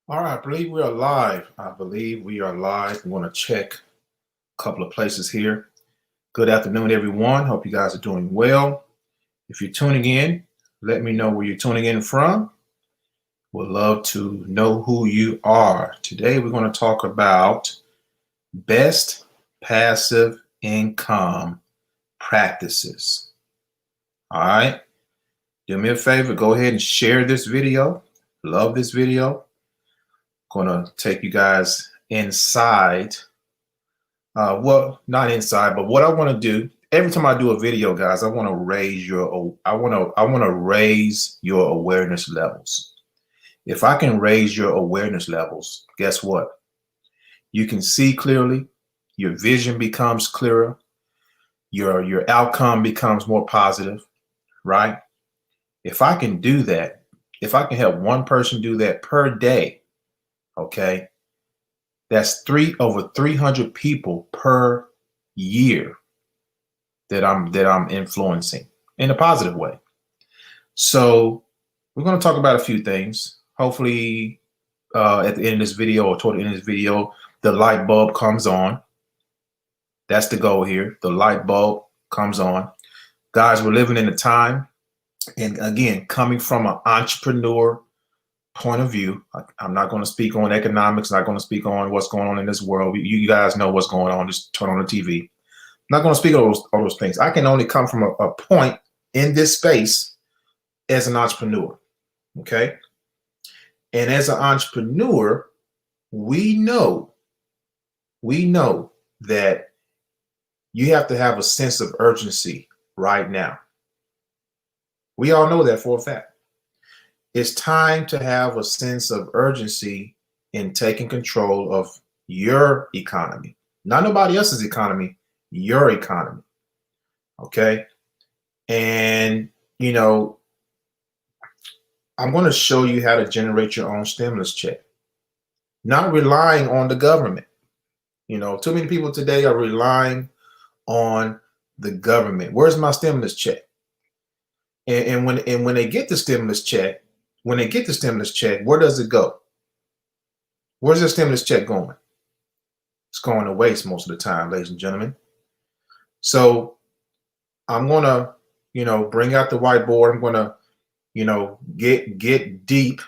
All right, I believe we are live. I believe we are live. We want to check a couple of places here. Good afternoon, everyone. Hope you guys are doing well. If you're tuning in, let me know where you're tuning in from. Would love to know who you are. Today, we're going to talk about best passive income practices. All right. Do me a favor, go ahead and share this video. Love this video. Going to take you guys inside. Well, not inside, but what I want to do every time I do a video, guys, I want to raise your awareness levels. If I can raise your awareness levels, guess what? You can see clearly, your vision becomes clearer, your outcome becomes more positive, right? If I can do that, if I can help one person do that per day, okay, that's over 300 people per year that I'm influencing in a positive way. So we're going to talk about a few things. Hopefully, at the end of this video or toward the end of this video, the light bulb comes on. That's the goal here. The light bulb comes on. Guys, we're living in a time, and again, coming from an entrepreneur point of view, I'm not going to speak on economics, not going to speak on what's going on in this world. You guys know what's going on. Just turn on the TV. I'm not going to speak on all those things. I can only come from a point in this space as an entrepreneur, okay? And as an entrepreneur, we know that you have to have a sense of urgency right now. We all know that for a fact. It's time to have a sense of urgency in taking control of your economy, not nobody else's economy, your economy. Okay. And, I'm going to show you how to generate your own stimulus check, not relying on the government. Too many people today are relying on the government. Where's my stimulus check? And when they get the stimulus check, where does it go? Where's the stimulus check going? It's going to waste most of the time, ladies and gentlemen. So I'm going to, bring out the whiteboard. I'm going to, get deep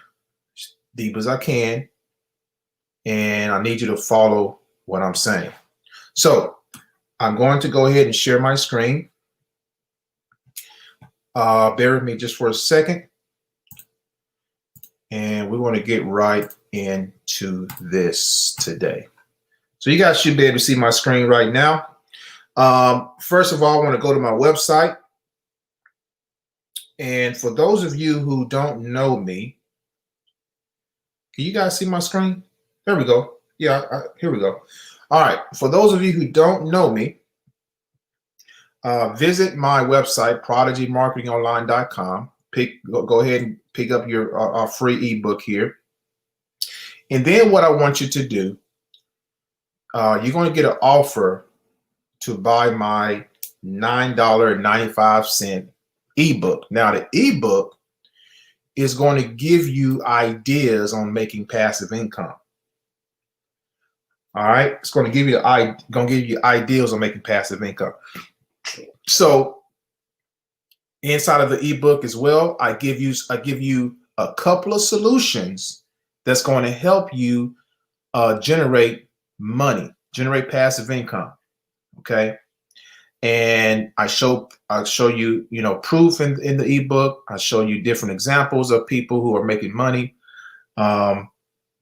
as I can. And I need you to follow what I'm saying. So I'm going to go ahead and share my screen. Bear with me just for a second. And we want to get right into this today. So you guys should be able to see my screen right now. First of all, I want to go to my website. And for those of you who don't know me, can you guys see my screen? There we go. Yeah, here we go. All right. For those of you who don't know me, visit my website, prodigymarketingonline.com. Go ahead and pick up your free ebook here. And then what I want you to do, you're going to get an offer to buy my $9.95 ebook. Now, the ebook is going to give you ideas on making passive income. All right, it's going to give you ideas on making passive income. So inside of the ebook as well, I give you a couple of solutions that's going to help you generate money, generate passive income. Okay. And I show you, proof in the ebook. I show you different examples of people who are making money.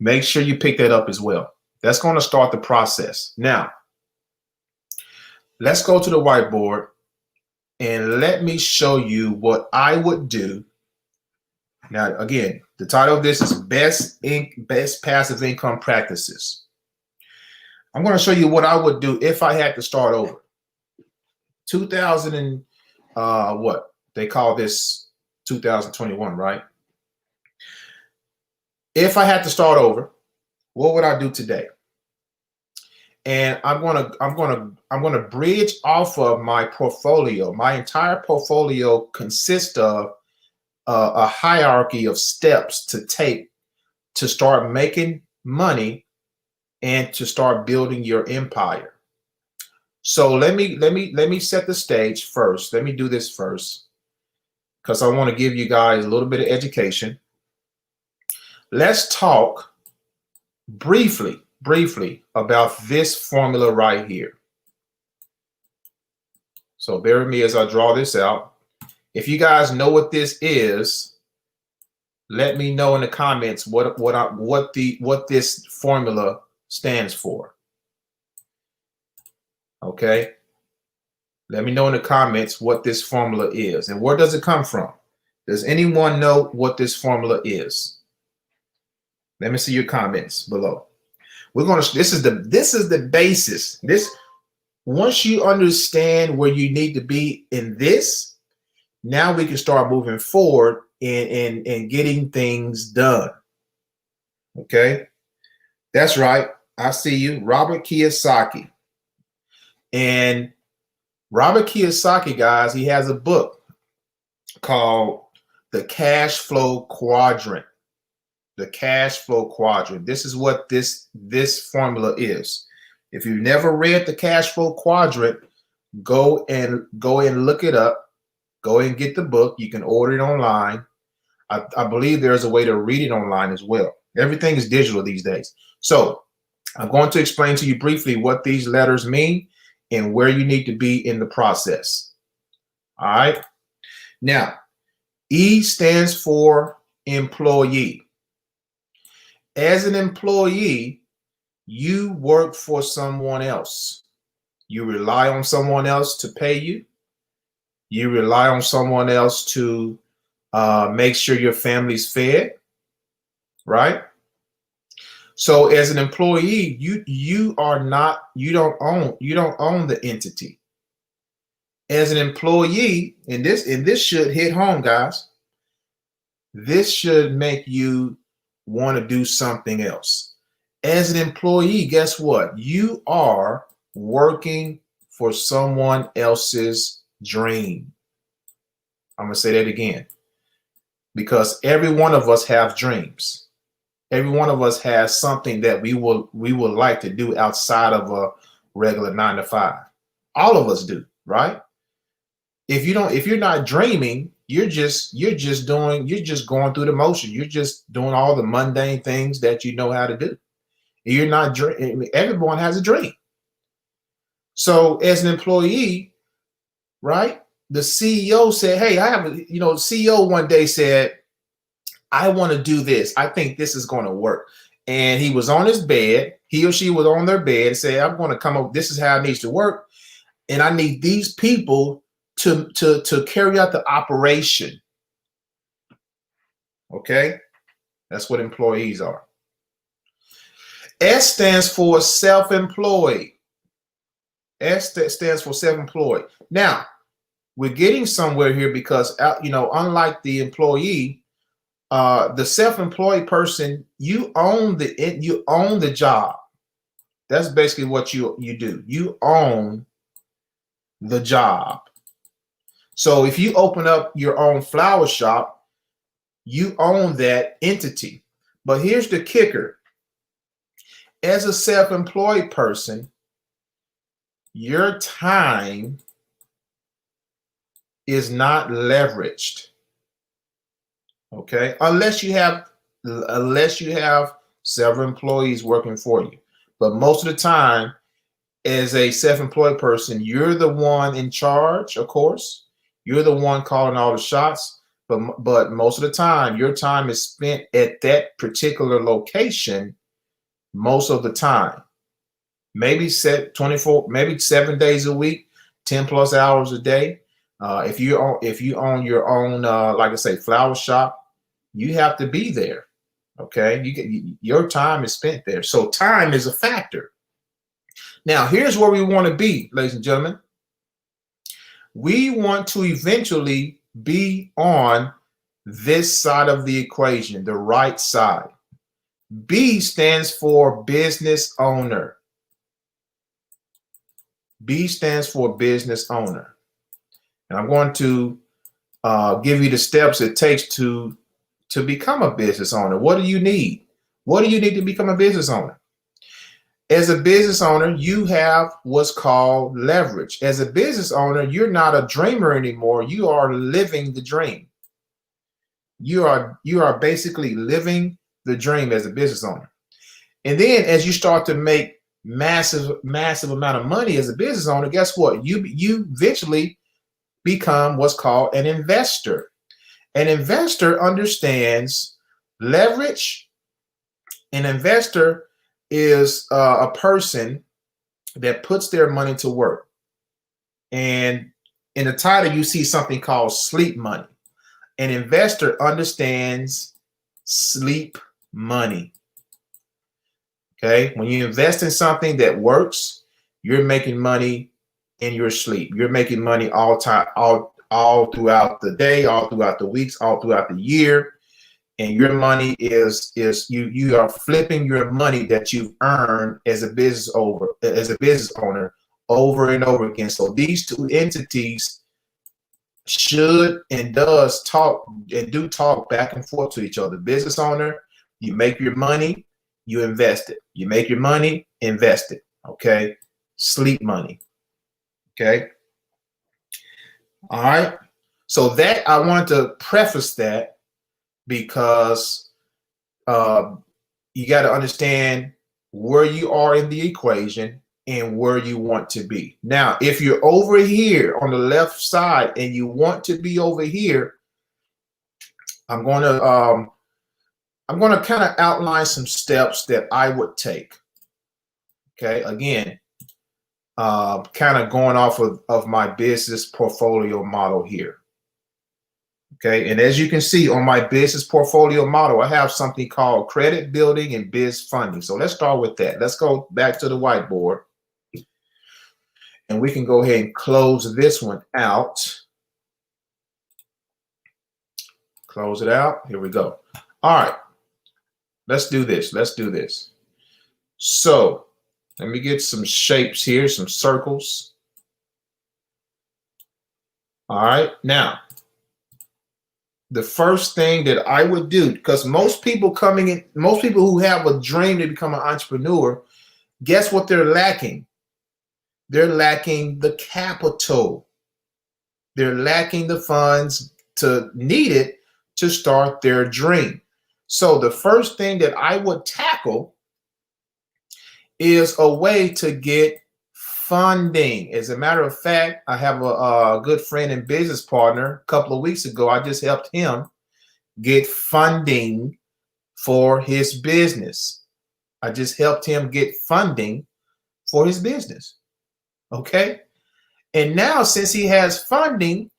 Make sure you pick that up as well. That's going to start the process. Now, let's go to the whiteboard and let me show you what I would do. Now, again, the title of this is Best Passive Income Practices. I'm going to show you what I would do if I had to start over. 2000 and what they call this 2021, right? If I had to start over, what would I do today? And I'm gonna bridge off of my portfolio. My entire portfolio consists of a hierarchy of steps to take to start making money and to start building your empire. So let me set the stage first. Let me do this first, because I want to give you guys a little bit of education. Let's talk briefly about this formula right here. So bear with me as I draw this out. If you guys know what this is, let me know in the comments what this formula stands for. Okay? Let me know in the comments what this formula is and where does it come from? Does anyone know what this formula is? Let me see your comments below. This is the basis. Once you understand where you need to be in this, now we can start moving forward and getting things done. Okay? That's right. I see you, Robert Kiyosaki. And Robert Kiyosaki, guys, he has a book called The Cash Flow Quadrant. The Cash Flow Quadrant. This is what this formula is. If you've never read The Cash Flow Quadrant, go and look it up. Go and get the book. You can order it online. I believe there's a way to read it online as well. Everything is digital these days. So I'm going to explain to you briefly what these letters mean and where you need to be in the process. All right. Now, E stands for employee. As an employee, you work for someone else. You rely on someone else to pay you. You rely on someone else to make sure your family's fed, right? So as an employee, you don't own the entity. As an employee, and this should hit home, guys. This should make you want to do something else. As an employee, guess what? You are working for someone else's dream. I'm going to say that again, because every one of us have dreams. Every one of us has something that we would like to do outside of a regular 9-to-5. All of us do, right? If you're not dreaming, you're just going through the motion. You're just doing all the mundane things that you know how to do. You're not dreaming. Everyone has a dream. So as an employee, right? The CEO said, "Hey, CEO one day said, I want to do this. I think this is going to work." And he was on his bed. He or she was on their bed and said, "I'm going to come up. This is how it needs to work. And I need these people to carry out the operation." Okay? That's what employees are. S stands for self-employed. S stands for self-employed. Now, we're getting somewhere here because, unlike the employee, the self-employed person, you own the job. That's basically what you do. You own the job. So if you open up your own flower shop, you own that entity. But here's the kicker. As a self-employed person, your time is not leveraged. Okay, unless you have several employees working for you. But most of the time, as a self-employed person, you're the one in charge, of course. You're the one calling all the shots. But most of the time, your time is spent at that particular location most of the time. Maybe 7 days a week, 10 plus hours a day. If you own your own, like I say, flower shop, you have to be there. Okay, your time is spent there. So time is a factor. Now, here's where we want to be, ladies and gentlemen. We want to eventually be on this side of the equation, the right side. B stands for business owner. B stands for business owner. And I'm going to give you the steps it takes to become a business owner. What do you need? What do you need to become a business owner? As a business owner, you have what's called leverage. As a business owner, you're not a dreamer anymore. You are living the dream. You are basically living the dream as a business owner. And then as you start to make massive amount of money as a business owner, guess what? You eventually become what's called an investor. An investor understands leverage. An investor is a person that puts their money to work. And in the title, you see something called sleep money. An investor understands sleep money. Okay, when you invest in something that works, you're making money in your sleep. You're making money all throughout the day, all throughout the weeks, all throughout the year. And your money is you are flipping your money that you've earned as a business owner over and over again. So these two entities should and does talk and do talk back and forth to each other. Business owner, you make your money, you invest it. You make your money, invest it. Okay. Sleep money. Okay. All right. So that I wanted to preface that because you got to understand where you are in the equation and where you want to be. Now, if you're over here on the left side and you want to be over here, I'm going to kind of outline some steps that I would take. Okay, again, kind of going off of my business portfolio model here. Okay, and as you can see on my business portfolio model, I have something called credit building and biz funding. So let's start with that. Let's go back to the whiteboard. And we can go ahead and close this one out. Close it out. Here we go. All right. Let's do this. Let's do this. So let me get some shapes here, some circles. All right. Now, the first thing that I would do, because most people who have a dream to become an entrepreneur, guess what they're lacking? They're lacking the capital. They're lacking the funds needed to start their dream. So the first thing that I would tackle is a way to get funding. As a matter of fact, I have a good friend and business partner. A couple of weeks ago, I just helped him get funding for his business. I just helped him get funding for his business. Okay. And now since he has funding,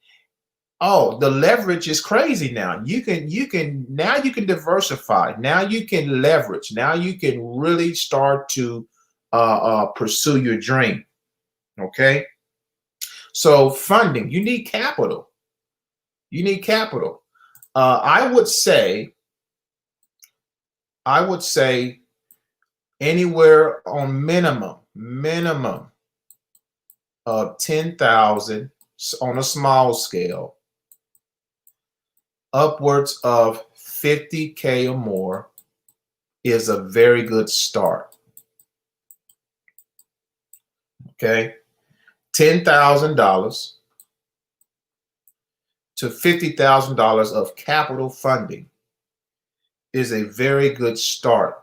oh, the leverage is crazy now. You can diversify. Now you can leverage. Now you can really start to pursue your dream. Okay. So funding, you need capital. You need capital. I would say anywhere on minimum of 10,000 on a small scale, upwards of 50K or more is a very good start. Okay, $10,000 to $50,000 of capital funding is a very good start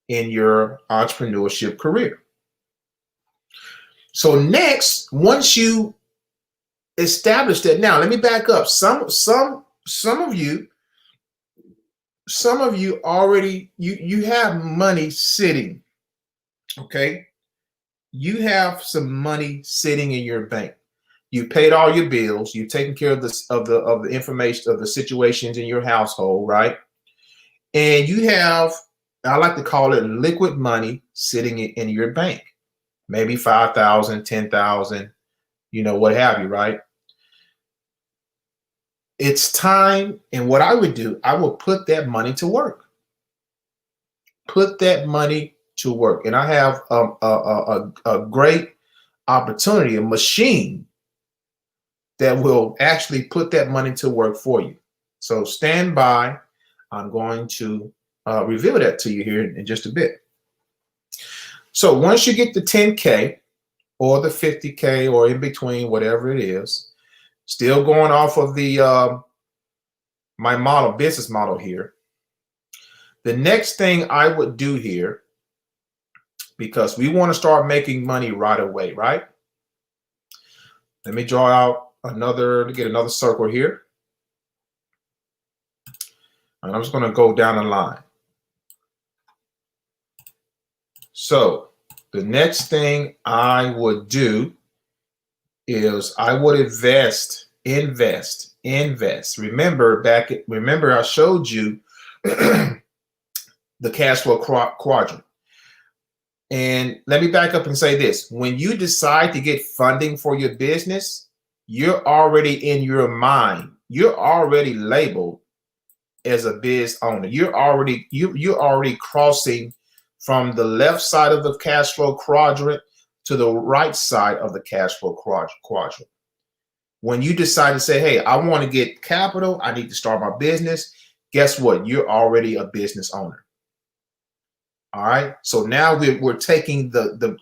in your entrepreneurship career. So next, once you establish that, now let me back up. Some of you already you have money sitting. Okay, you have some money sitting in your bank. You paid all your bills. You've taken care of the information of the situations in your household, right? And you have, I like to call it liquid money sitting in your bank. Maybe 5,000, 10,000, what have you, right? It's time, and what I would do, I will put that money to work. Put that money to work. And I have a great opportunity, a machine that will actually put that money to work for you. So stand by. I'm going to reveal that to you here in just a bit. So once you get the 10K or the 50K or in between, whatever it is, still going off of the my business model here. The next thing I would do here, because we want to start making money right away, right? Let me draw out get another circle here. And I'm just going to go down the line. So the next thing I would do is I would invest. Remember I showed you the cash flow quadrant. And let me back up and say this. When you decide to get funding for your business, you're already in your mind. You're already labeled as a biz owner. You're already crossing from the left side of the cash flow quadrant to the right side of the cash flow quadrant. When you decide to say, hey, I want to get capital, I need to start my business, guess what? You're already a business owner. All right. So now we're taking the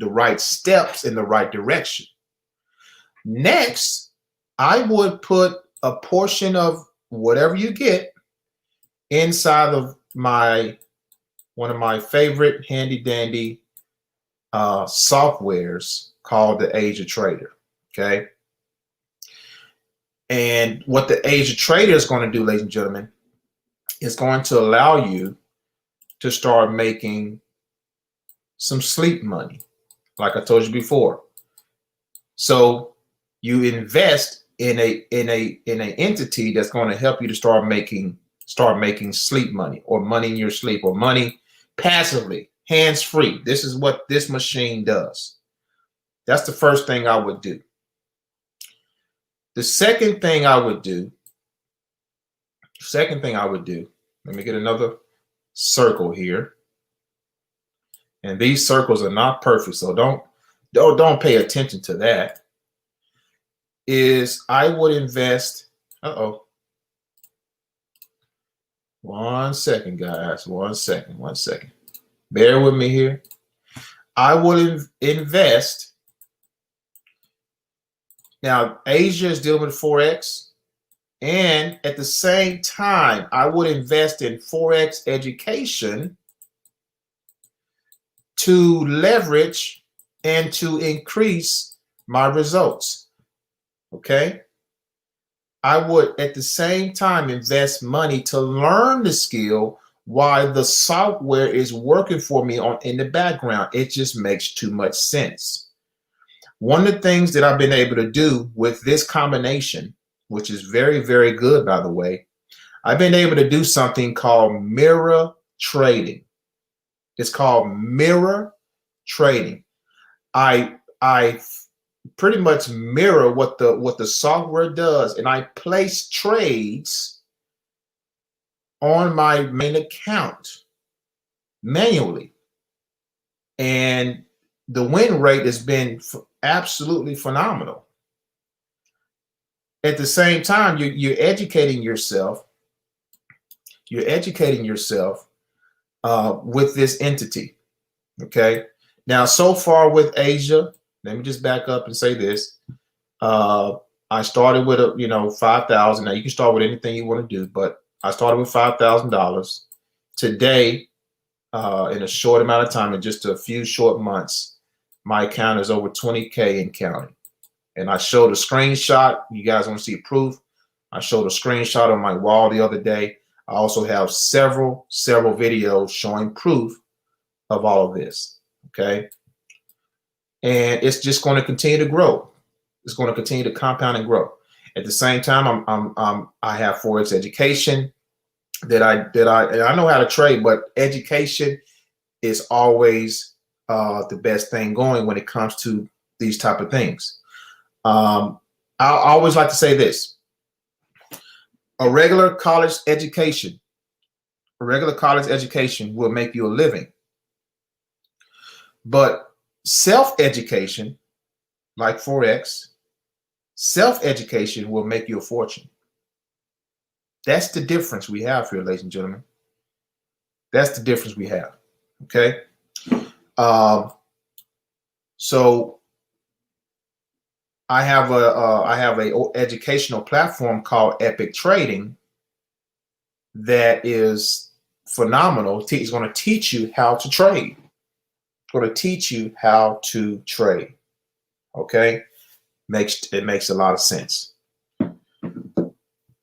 right steps in the right direction. Next, I would put a portion of whatever you get inside of one of my favorite handy dandy softwares called the AZHA Trader. Okay. And what the AZHA Trader is going to do, ladies and gentlemen, is going to allow you to start making some sleep money, like I told you before. So you invest in an entity that's going to help you to start making sleep money, or money in your sleep, or money passively, hands-free. This is what this machine does. That's the first thing I would do. The second thing I would do, let me get another circle here. And these circles are not perfect, so don't pay attention to that. Is I would invest, one second, guys, one second. Bear with me here. I would invest. Now, AZHA is dealing with Forex, and at the same time, I would invest in Forex education to leverage and to increase my results. Okay? I would at the same time invest money to learn the skill while the software is working for me in the background. It just makes too much sense. One of the things that I've been able to do with this combination, which is very, very good, by the way, I've been able to do something called mirror trading. It's called mirror trading. I pretty much mirror what the software does, and I place trades on my main account manually, and the win rate has been absolutely phenomenal. At the same time, you're educating yourself. You're educating yourself with this entity. Okay. Now, so far with AZHA, let me just back up and say this. I started with $5,000. Now you can start with anything you want to do, but I started with $5,000. Today, in a short amount of time, in just a few short months, my account is over 20K and counting. And I showed a screenshot. You guys want to see proof? I showed a screenshot on my wall the other day. I also have several videos showing proof of all of this. Okay. And it's just going to continue to grow. It's going to continue to compound and grow. At the same time, I have Forex education that I know how to trade, but education is always the best thing going when it comes to these type of things. I always like to say this: a regular college education will make you a living, but self-education, like Forex, self-education will make you a fortune. That's the difference we have here, ladies and gentlemen. That's the difference we have. Okay. So I have a educational platform called Epic Trading that is phenomenal. It's going to teach you how to trade. It's going to teach you how to trade. Okay, it makes a lot of sense,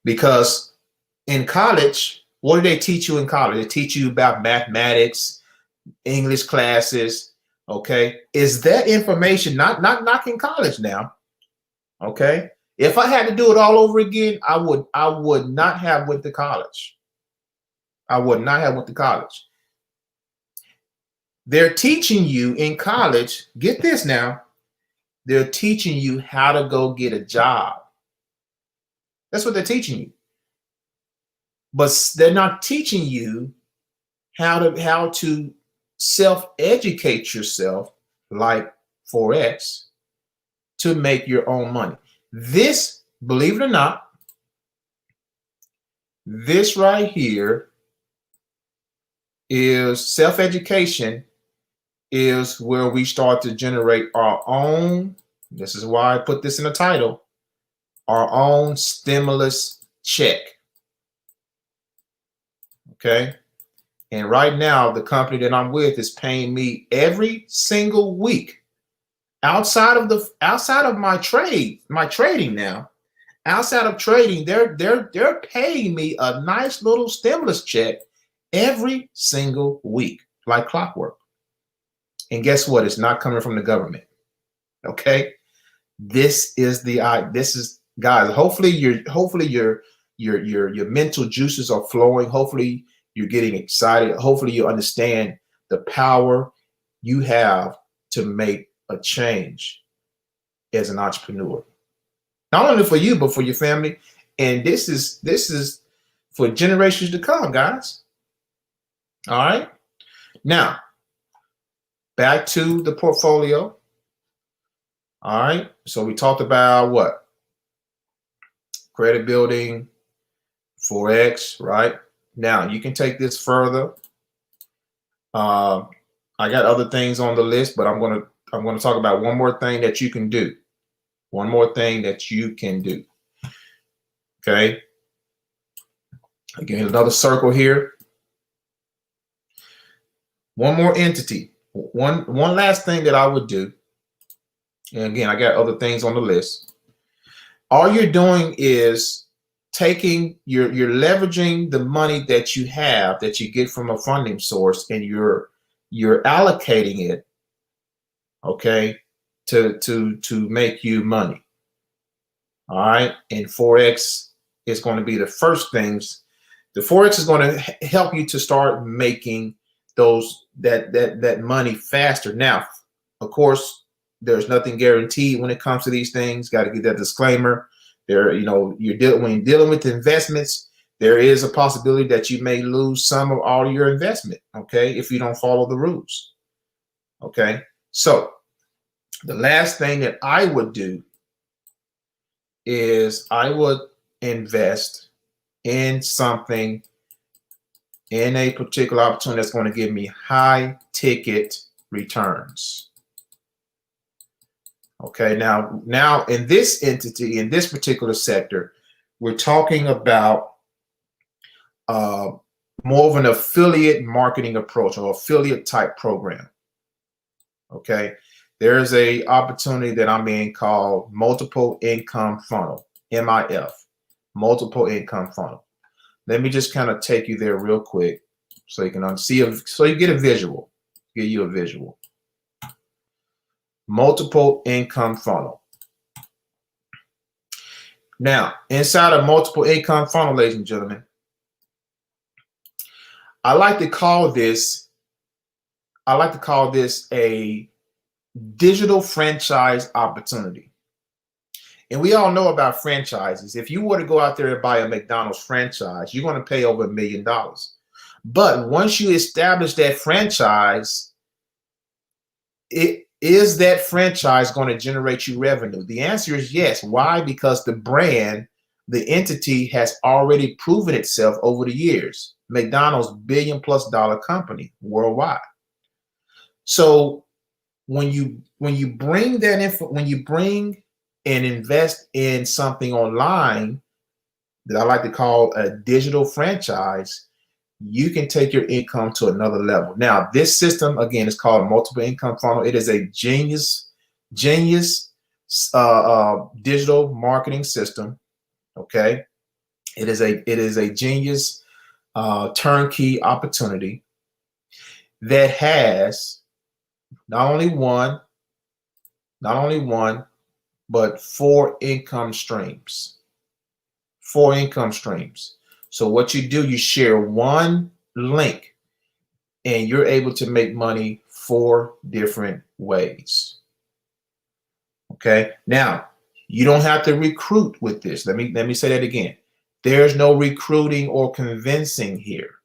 because in college, what do they teach you in college? They teach you about mathematics, English classes. Okay, is that information not knocking college now? Okay, if I had to do it all over again, I would not have went to college. I would not have went to college. They're teaching you in college, get this now, they're teaching you how to go get a job. That's what they're teaching you. But they're not teaching you how to self-educate yourself, like Forex, to make your own money. This, believe it or not, this right here is self-education, is where we start to generate our own, this is why I put this in the title, our own stimulus check. Okay. And right now, the company that I'm with is paying me every single week, outside of my trading now, outside of trading, they're paying me a nice little stimulus check every single week, like clockwork. And guess what? It's not coming from the government. Okay. This is guys, hopefully your mental juices are flowing. Hopefully you're getting excited. Hopefully you understand the power you have to make a change as an entrepreneur. Not only for you, but for your family. And this is for generations to come, guys. All right. Now, back to the portfolio. All right. So we talked about what? Credit building, Forex, right? Now you can take this further. I got other things on the list, but I'm gonna talk about one more thing that you can do. One more thing that you can do. Okay. Again, another circle here. One more entity. One last thing that I would do. And again, I got other things on the list. All you're doing is you're leveraging the money that you have, that you get from a funding source, and you're allocating it, okay, to make you money. All right. And Forex is going to be the first things. The Forex is going to help you to start making that money faster. Now, of course, there's nothing guaranteed when it comes to these things. Got to get that disclaimer. When you're dealing with investments, there is a possibility that you may lose some of all your investment, okay, if you don't follow the rules. Okay. So the last thing that I would do is I would invest in something, in a particular opportunity that's going to give me high ticket returns. Okay, now in this entity, in this particular sector, we're talking about more of an affiliate marketing approach, or affiliate type program. Okay, there's a opportunity that I'm in called multiple income funnel, MIF, multiple income funnel. Let me just kind of take you there real quick so you can so you get a visual, give you a visual. Multiple income funnel. Now, inside of multiple income funnel, ladies and gentlemen, I like to call this a digital franchise opportunity. And we all know about franchises. If you were to go out there and buy a McDonald's franchise, you're going to pay over $1 million. But once you establish that franchise, is that franchise going to generate you revenue? The answer is yes. Why? Because the brand the entity has already proven itself over the years. McDonald's $1 billion+ company worldwide. So when you bring and invest in something online that I like to call a digital franchise, you can take your income to another level. Now, this system again is called multiple income funnel. It is a genius digital marketing system. Okay, it is a genius turnkey opportunity that has not only one, but 4 income streams. 4 income streams. So what you do, you share one link and you're able to make money 4 different ways. Okay. Now, you don't have to recruit with this. Let me say that again. There's no recruiting or convincing here,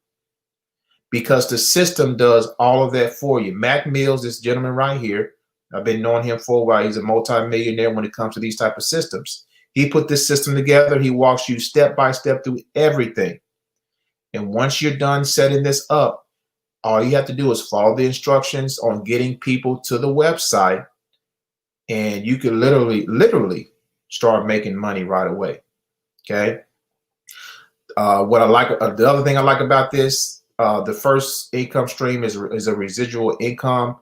because the system does all of that for you. Mac Mills, this gentleman right here, I've been knowing him for a while. He's a multi-millionaire when it comes to these type of systems. He put this system together. He walks you step by step through everything. And once you're done setting this up, all you have to do is follow the instructions on getting people to the website, and you can literally start making money right away. Okay. What I like, the other thing I like about this, the first income stream is a residual income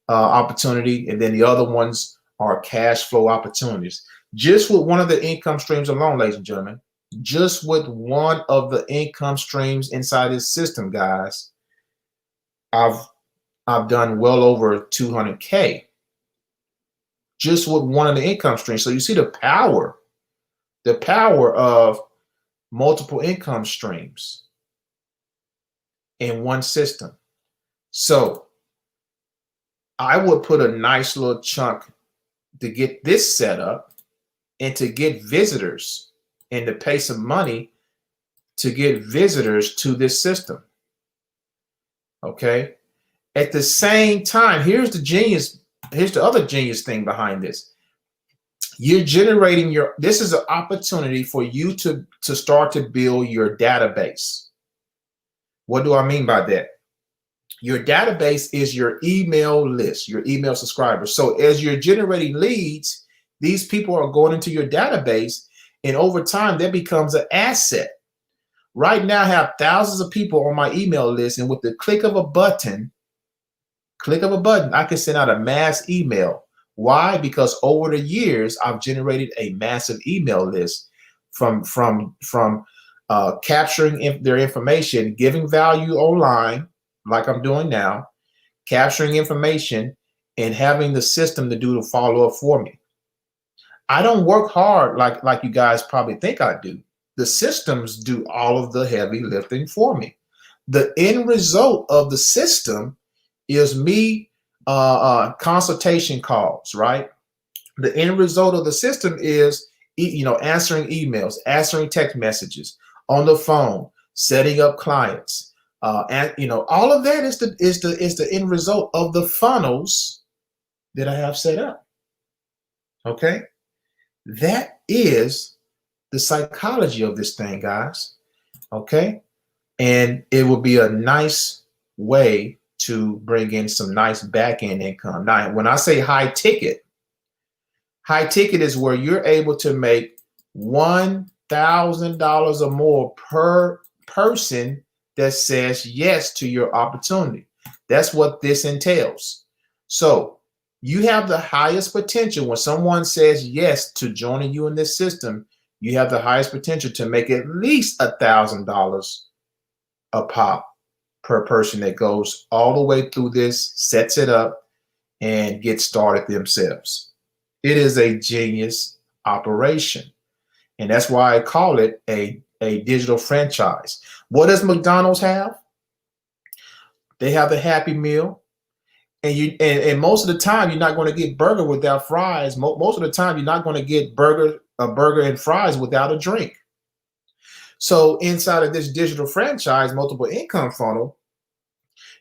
opportunity, and then the other ones are cash flow opportunities. Just with one of the income streams alone, ladies and gentlemen, just with one of the income streams inside this system, guys, I've done well over 200K just with one of the income streams. So you see the power of multiple income streams in one system. So I would put a nice little chunk to get this set up and to get visitors and to pay some money to get visitors to this system. Okay. At the same time, here's the other genius thing behind this. You're generating this is an opportunity for you to start to build your database. What do I mean by that? Your database is your email list, your email subscribers. So as you're generating leads, these people are going into your database, and over time that becomes an asset. Right now I have thousands of people on my email list, and with the click of a button, I can send out a mass email. Why? Because over the years, I've generated a massive email list from capturing their information, giving value online, like I'm doing now, capturing information, and having the system to do the follow-up for me. I don't work hard like you guys probably think I do. The systems do all of the heavy lifting for me. The end result of the system is me consultation calls, right? The end result of the system is, answering emails, answering text messages, on the phone, setting up clients, and all of that is the end result of the funnels that I have set up. Okay, that is the psychology of this thing, guys. Okay, and it will be a nice way to bring in some nice back-end income. Now, when I say high ticket is where you're able to make $1,000 or more per person that says yes to your opportunity. That's what this entails. So you have the highest potential when someone says yes to joining you in this system. You have the highest potential to make at least $1,000 a pop per person that goes all the way through this, sets it up, and gets started themselves. It is a genius operation. And that's why I call it a digital franchise. What does McDonald's have? They have a Happy Meal. And most of the time, you're not going to get burger without fries. Most of the time, you're not going to get a burger and fries without a drink. So inside of this digital franchise, multiple income funnel,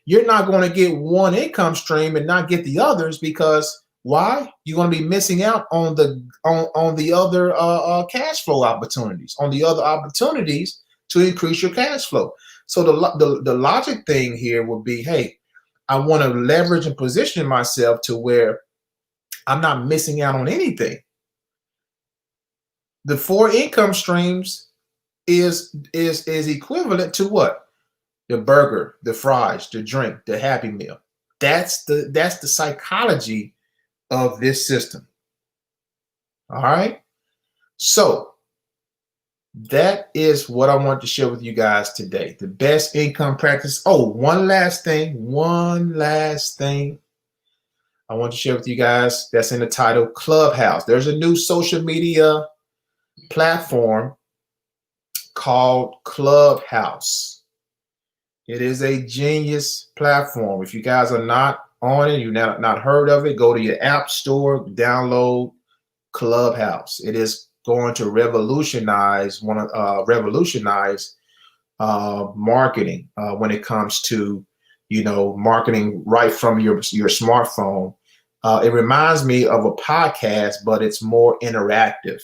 you're not going to get one income stream and not get the others, because Why? You're going to be missing out on the other cash flow opportunities, on the other opportunities to increase your cash flow. So the logic thing here would be, hey, I want to leverage and position myself to where I'm not missing out on anything. The 4 income streams is equivalent to what? The burger, the fries, the drink, the Happy Meal. That's the psychology of this system. All right. So that is what I want to share with you guys today. The best income practice. Oh, one last thing. I want to share with you guys that's in the title, Clubhouse. There's a new social media platform called Clubhouse. It is a genius platform. If you guys are not on it, you've not heard of it, go to your app store, download Clubhouse. It is going to revolutionize marketing when it comes to marketing right from your smartphone. It reminds me of a podcast, but it's more interactive.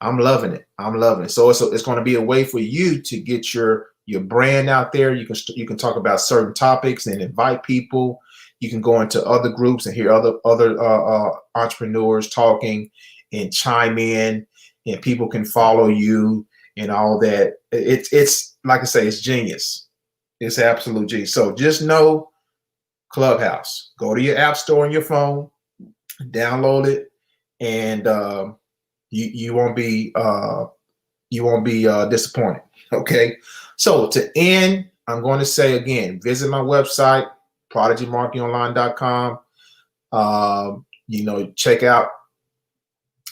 I'm loving it. So it's going to be a way for you to get your brand out there. You can talk about certain topics and invite people. You can go into other groups and hear other entrepreneurs talking and chime in, and people can follow you and all that. It's like I say, it's genius. It's absolute genius. So just know Clubhouse. Go to your app store on your phone, download it, and you won't be disappointed. Okay. So to end, I'm going to say again, visit my website, prodigymarketingonline.com. Check out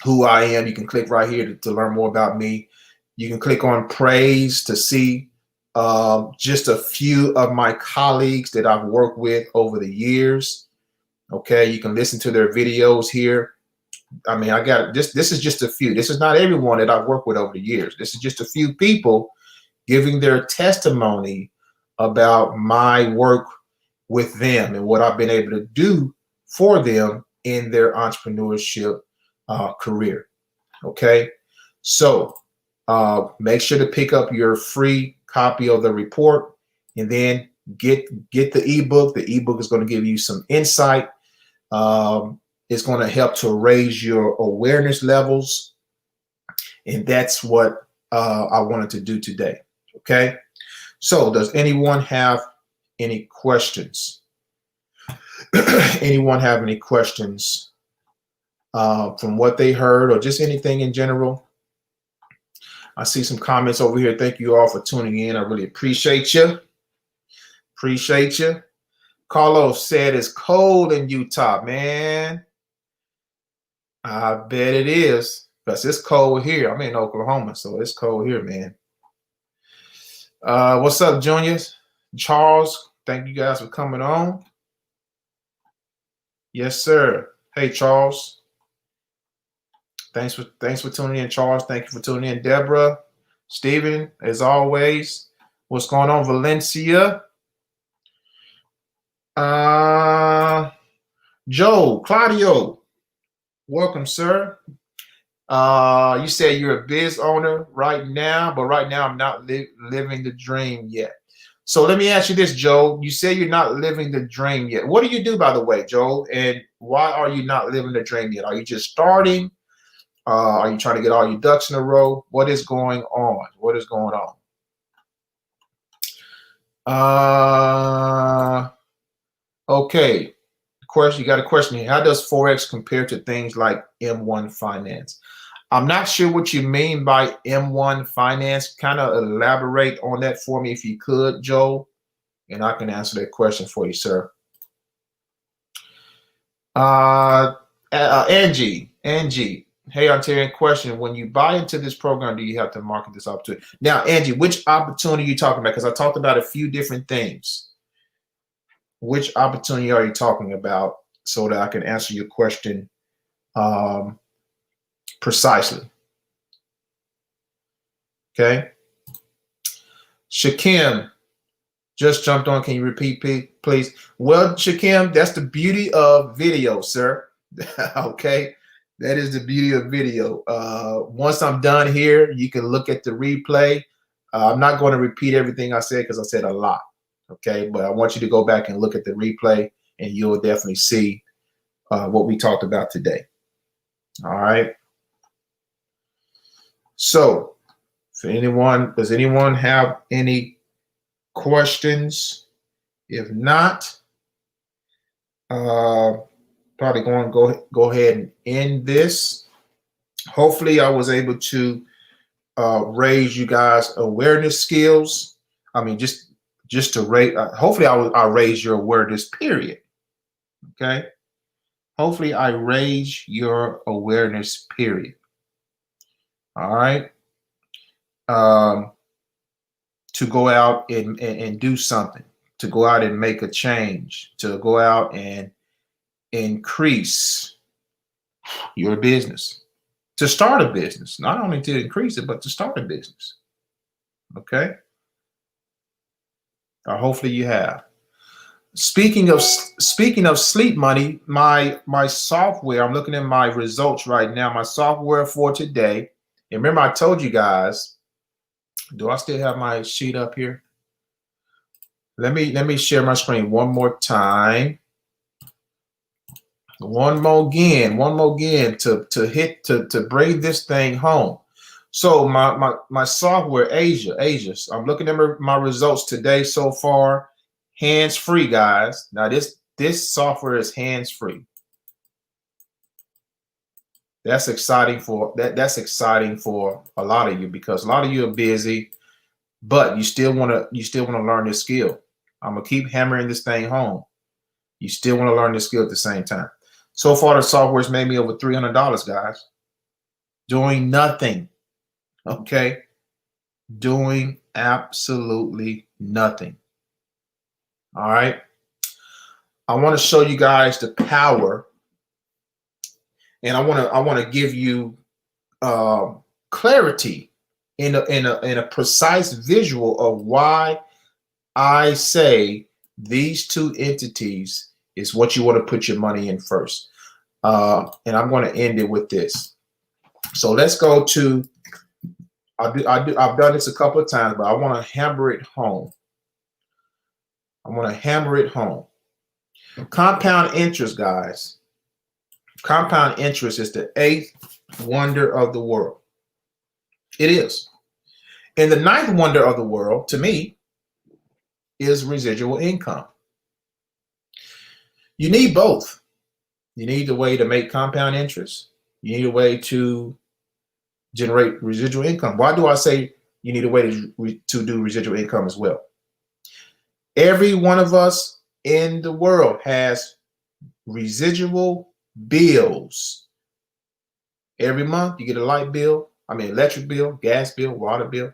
who I am. You can click right here to learn more about me. You can click on praise to see just a few of my colleagues that I've worked with over the years. Okay, you can listen to their videos here. I mean, I got this. This is just a few. This is not everyone that I've worked with over the years. This is just a few people giving their testimony about my work with them and what I've been able to do for them in their entrepreneurship career. Okay, so make sure to pick up your free copy of the report, and then get the ebook. The ebook is going to give you some insight. It's going to help to raise your awareness levels, and that's what I wanted to do today. Okay, so does anyone have any questions? Anyone have any questions from what they heard, or just anything in general? I see some comments over here. Thank you all for tuning in. I really appreciate you. Carlos said it's cold in Utah, man. I bet it is, because it's cold here. I'm in Oklahoma, so it's cold here, man. What's up, Juniors? Charles, thank you guys for coming on. Yes, sir. Hey, Charles. Thanks for tuning in, Charles. Thank you for tuning in, Deborah. Stephen, as always. What's going on, Valencia? Joe, Claudio, welcome, sir. You said you're a biz owner right now, but right now I'm not living the dream yet. So let me ask you this, Joe. You say you're not living the dream yet. What do you do, by the way, Joe? And why are you not living the dream yet? Are you just starting? Are you trying to get all your ducks in a row? What is going on? Okay. You got a question here. How does Forex compare to things like M1 finance? I'm not sure what you mean by M1 finance. Kind of elaborate on that for me if you could, Joe, and I can answer that question for you, sir. Angie, hey, Ontarian, question. When you buy into this program, do you have to market this opportunity? Now, Angie, which opportunity are you talking about? Because I talked about a few different things. Which opportunity are you talking about so that I can answer your question precisely? Okay. Shakim, Just jumped on. Can you repeat, please? Well, Shakim, that's the beauty of video, sir. Okay. That is the beauty of video. Once I'm done here, you can look at the replay. I'm not going to repeat everything I said because I said a lot. Okay. But I want you to go back and look at the replay and you'll definitely see what we talked about today. All right. So for anyone, does anyone have any questions? If not, probably going to go ahead and end this. Hopefully I was able to raise you guys awareness skills. I mean, just to raise, hopefully I raise your awareness, period. Okay. Hopefully I raise your awareness, period. All right. To go out and do something, to go out and make a change, to go out and increase your business, to start a business, not only to increase it, but to start a business. Okay. Hopefully you have. Speaking of sleep money, my software, I'm looking at my results right now, my software for today. And remember, I told you guys, do I still have my sheet up here? Let me share my screen one more time. One more again to bring this thing home. So my software, AZHA. I'm looking at my results today so far. Hands-free, guys. Now this software is hands-free. That's exciting for a lot of you because a lot of you are busy, but you still want to learn this skill. I'm gonna keep hammering this thing home. You still want to learn this skill at the same time. So far, the software's made me over $300, guys. Doing nothing. Okay, doing absolutely nothing. All right. I want to show you guys the power, and I want to give you clarity in a precise visual of why I say these two entities is what you want to put your money in first. And I'm going to end it with this. So let's go to. I've done this a couple of times, but I want to hammer it home. I want to hammer it home. Compound interest, guys. Compound interest is the 8th wonder of the world. It is. And the 9th wonder of the world, to me, is residual income. You need both. You need a way to make compound interest. You need a way to generate residual income. Why do I say you need a way to do residual income as well? Every one of us in the world has residual bills. Every month you get a light bill, electric bill, gas bill, water bill.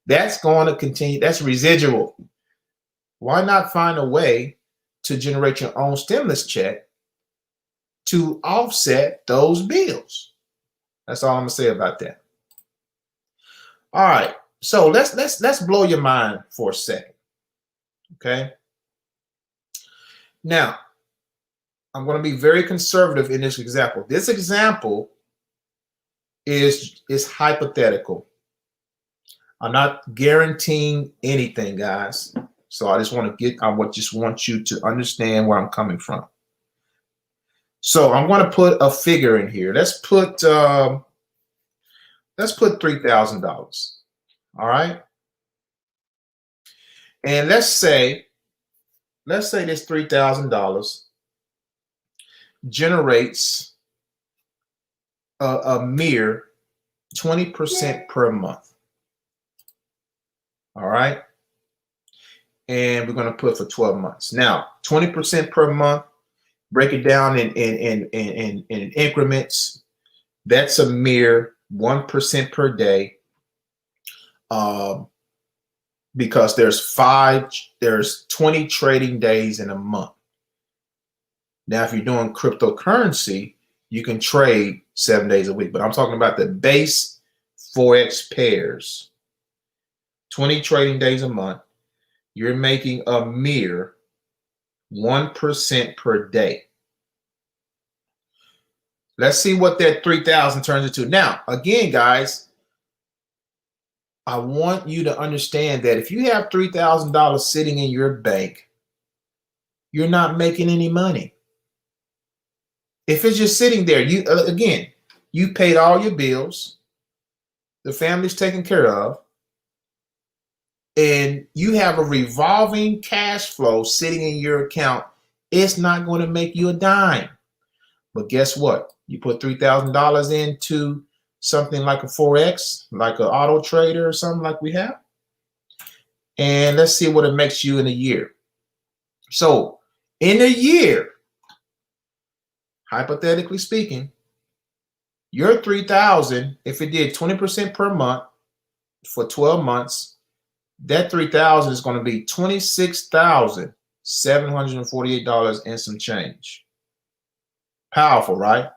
That's going to continue. That's residual. Why not find a way to generate your own stimulus check to offset those bills? That's all I'm gonna say about that. All right, so let's blow your mind for a second. Okay. Now, I'm going to be very conservative in this example. This example is hypothetical. I'm not guaranteeing anything, guys. So I just want you to understand where I'm coming from. So I'm going to put a figure in here. Let's put $3,000. All right. And let's say this $3,000 generates a mere 20% per month. All right. And we're going to put for 12 months. Now, 20% per month, break it down in increments. That's a mere 1% per day. Because there's 20 trading days in a month. Now, if you're doing cryptocurrency, you can trade 7 days a week, but I'm talking about the base Forex pairs. 20 trading days a month. you're making a mere 1% per day. Let's see what that 3,000 turns into. Now, again, guys, I want you to understand that if you have $3,000 sitting in your bank, you're not making any money. If it's just sitting there, you paid all your bills, the family's taken care of, and you have a revolving cash flow sitting in your account, it's not going to make you a dime. But guess what? You put $3,000 into something like a Forex, like an auto trader or something like we have, and let's see what it makes you in a year. So in a year, hypothetically speaking, your 3,000, if it did 20% per month for 12 months, that 3,000 is going to be $26,748 and some change. Powerful, right?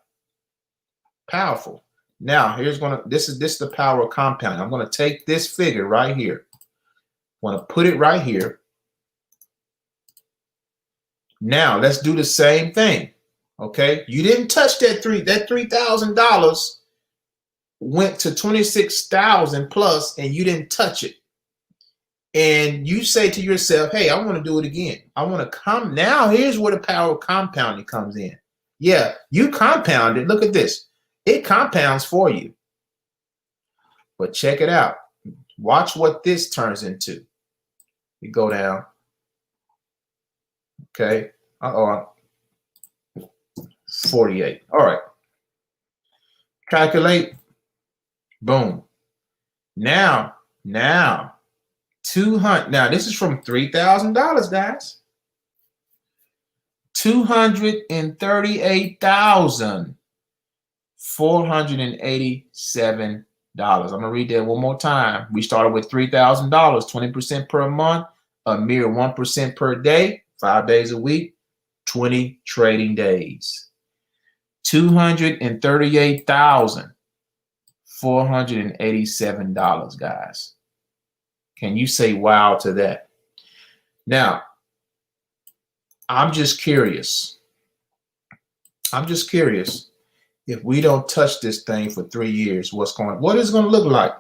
Powerful. Now, this is the power of compounding. I'm going to take this figure right here. I'm going to put it right here. Now, let's do the same thing. Okay? You didn't touch that $3,000 went to 26,000 plus, and you didn't touch it. And you say to yourself, hey, I want to do it again. I want to come. Now, here's where the power of compounding comes in. Yeah, you compounded. Look at this. It compounds for you. But check it out. Watch what this turns into. You go down. Okay. 48. All right. Calculate. Boom. Now, 200. Now, this is from $3,000, guys. $238,487. I'm going to read that one more time. We started with $3,000, 20% per month, a mere 1% per day, 5 days a week, 20 trading days. $238,487, guys. Can you say wow to that? Now, I'm just curious. If we don't touch this thing for 3 years, what is it going to look like?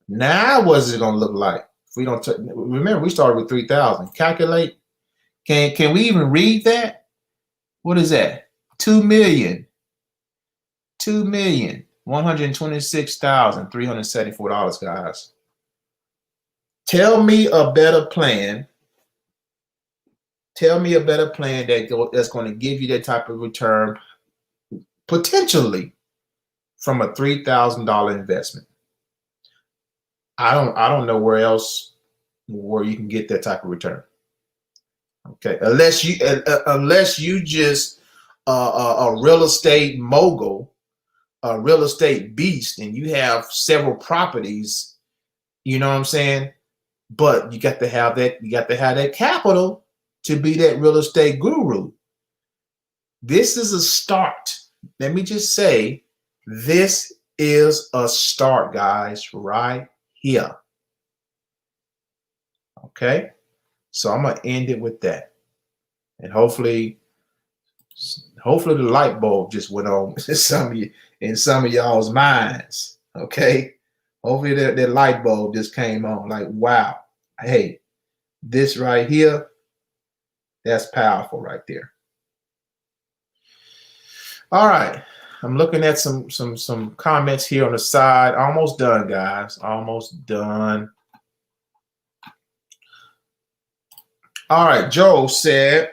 Now, what is it going to look like if we don't remember, we started with 3,000. Calculate. Can we even read that? What is that? 2,126,374, guys. Tell me a better plan. Tell me a better plan that's going to give you that type of return, potentially, from a $3,000 investment. I don't know where else where you can get that type of return. Okay, unless you just a real estate mogul, a real estate beast, and you have several properties. You know what I'm saying? But you got to have that. You got to have that capital to be that real estate guru. This is a start. Let me just say, this is a start, guys, right here. Okay, so I'm gonna end it with that, and hopefully the light bulb just went on in some of y'all's minds. Okay, hopefully that light bulb just came on. Like, wow, hey, this right here, that's powerful right there. All right, I'm looking at some comments here on the side. Almost done, guys. Almost done. All right, Joe said,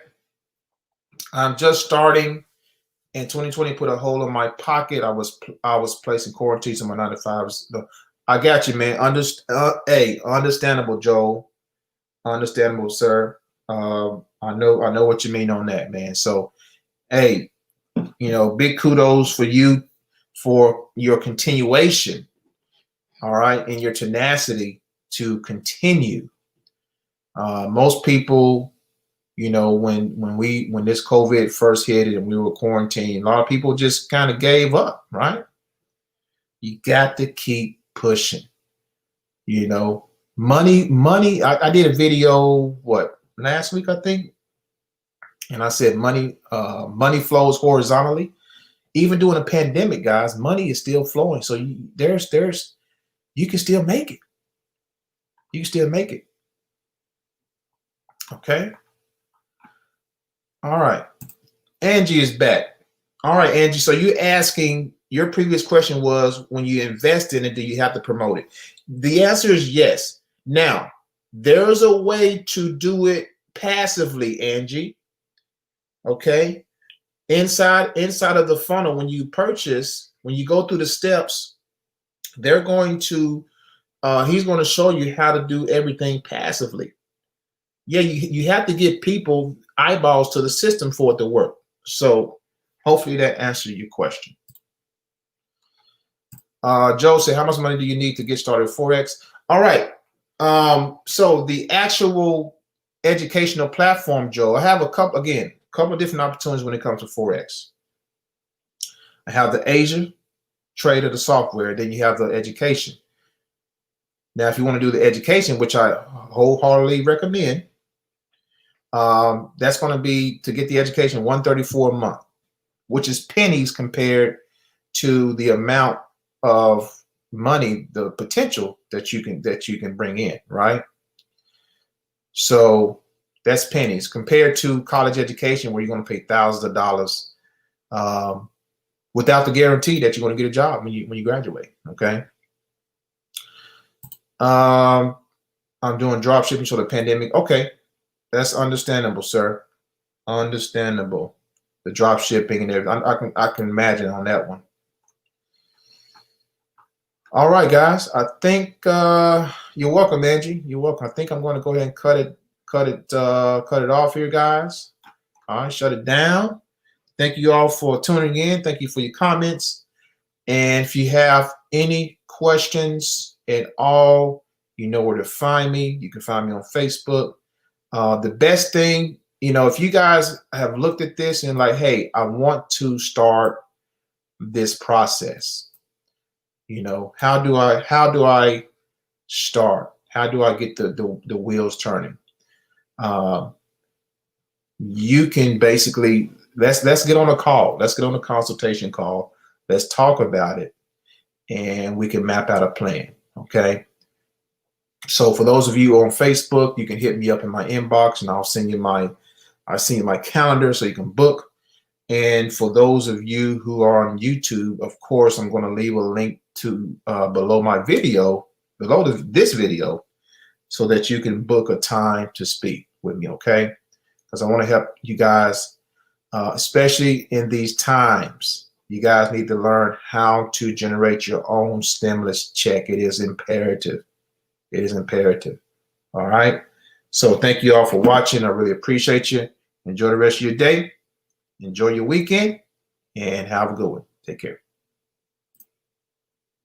I'm just starting in 2020, put a hole in my pocket. I was placing quarantines on my 9 to 5s. I got you, man. Hey, understandable, Joe. Understandable, sir. I know what you mean on that, man. So, hey, big kudos for you for your continuation. All right, and your tenacity to continue. Most people, when this COVID first hit and we were quarantined, a lot of people just kind of gave up, right? You got to keep pushing. Money. I did a video, what, last week, I think. And I said money flows horizontally. Even during a pandemic, guys, money is still flowing. So you can still make it. You can still make it. Okay. All right. Angie is back. All right, Angie. So you're asking, your previous question was, when you invest in it, do you have to promote it? The answer is yes. Now, there's a way to do it passively, Angie. Okay. Inside of the funnel, when you purchase, when you go through the steps, they're going to, he's going to show you how to do everything passively. Yeah, you have to get people eyeballs to the system for it to work. So hopefully that answers your question. Joe said, how much money do you need to get started with Forex? All right. So the actual educational platform, Joe, I have a couple of different opportunities when it comes to Forex. I have the AZHA trader, the software, then you have the education. Now, if you want to do the education, which I wholeheartedly recommend, that's going to be, to get the education, $134 a month, which is pennies compared to the amount of money, the potential that you can bring in, right? So that's pennies compared to college education, where you're going to pay thousands of dollars without the guarantee that you're going to get a job when you graduate. Okay. I'm doing drop shipping for the pandemic. Okay, that's understandable, sir. Understandable. The drop shipping and everything. I can imagine on that one. All right, guys. I think you're welcome, Angie. You're welcome. I think I'm going to go ahead and cut it off here, guys. All right, shut it down. Thank you all for tuning in. Thank you for your comments. And if you have any questions at all, you know where to find me. You can find me on Facebook. The best thing, if you guys have looked at this and like, hey, I want to start this process. How do I start? How do I get the wheels turning? You can basically, let's get on a call. Let's get on a consultation call. Let's talk about it, and we can map out a plan. Okay. So for those of you on Facebook, you can hit me up in my inbox, and I'll send you my calendar so you can book. And for those of you who are on YouTube, of course, I'm going to leave a link to below my video, below this video, so that you can book a time to speak with me. Okay. Because I want to help you guys, especially in these times. You guys need to learn how to generate your own stimulus check. It is imperative. It is imperative. All right. So thank you all for watching. I really appreciate you. Enjoy the rest of your day. Enjoy your weekend, and have a good one. Take care.